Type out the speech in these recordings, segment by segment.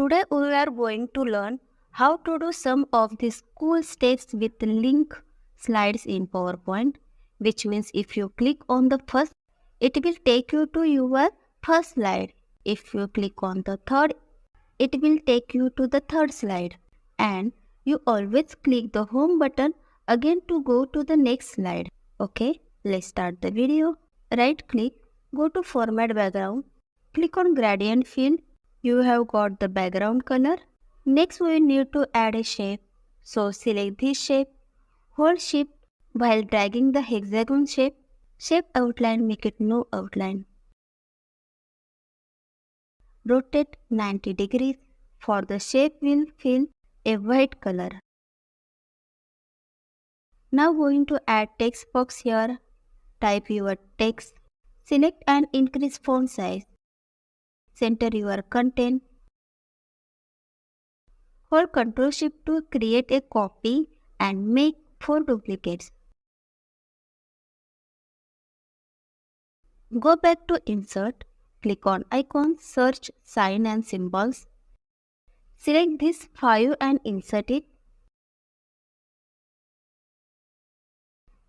Today we are going to learn how to do some of these cool steps with link slides in PowerPoint, which means if you click on the first, it will take you to your first slide. If you click on the third, it will take you to the third slide. And you always click the home button again to go to the next slide. Okay, let's start the video. Right click, go to format background, click on gradient fill. You have got the background color. Next we need to add a shape. So select this shape, hold shift while dragging the hexagon shape. Shape outline, make it no outline. Rotate 90 degrees. For the shape will fill a white color. Now going to add text box here. Type your text. Select and increase font size. Center your content. Hold Ctrl Shift to create a copy and make 4 duplicates. Go back to Insert. Click on icon, search sign and symbols. Select this 5 and insert it.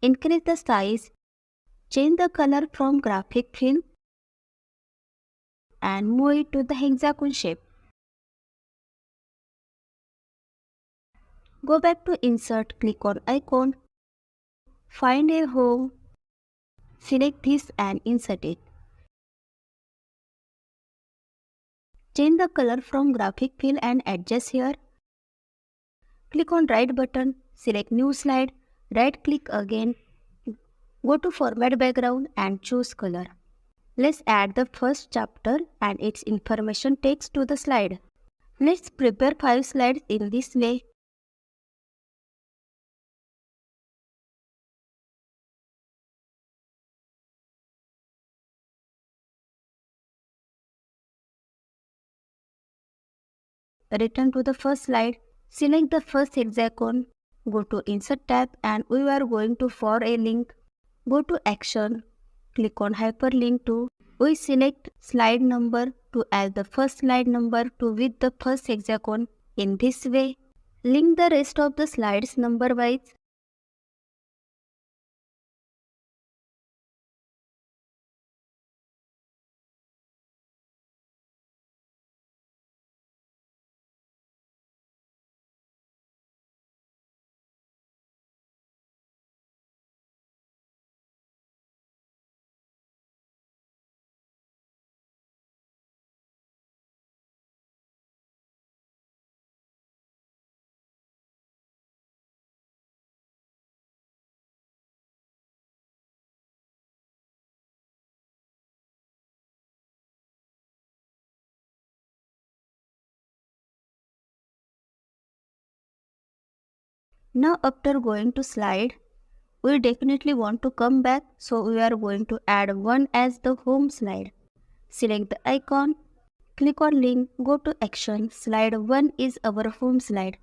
Increase the size. Change the color from graphic fill and move it to the hexagon shape. Go back to Insert, click on icon, find a home, select this and insert it. Change the color from graphic fill and adjust here. Click on right button, select new slide, right click again, go to format background and choose color. Let's add the first chapter and its information text to the slide. Let's prepare 5 slides in this way. Return to the first slide. Select the first hexagon. Go to Insert tab and we are going to for a link. Go to Action. Click on Hyperlink to. We select slide number to add the first slide number to with the first hexagon. In this way, link the rest of the slides number wise. Now after going to slide, we definitely want to come back, so we are going to add one as the home slide. Select the icon, click on link, go to action. Slide 1 is our home slide.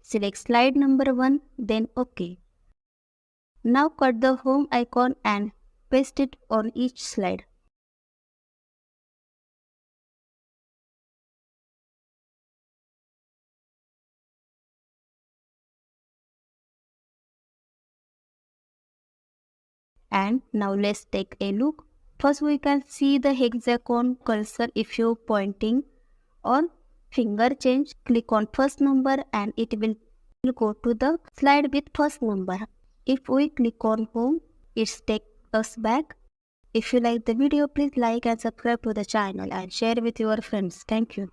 Select slide number 1, then OK. Now cut the home icon and paste it on each slide. And now let's take a look. First we can see the hexagon cursor. If you pointing on finger change, click on first number and it will go to the slide with first number. If we click on home, it takes us back. If you like the video, please like and subscribe to the channel and share with your friends. Thank you.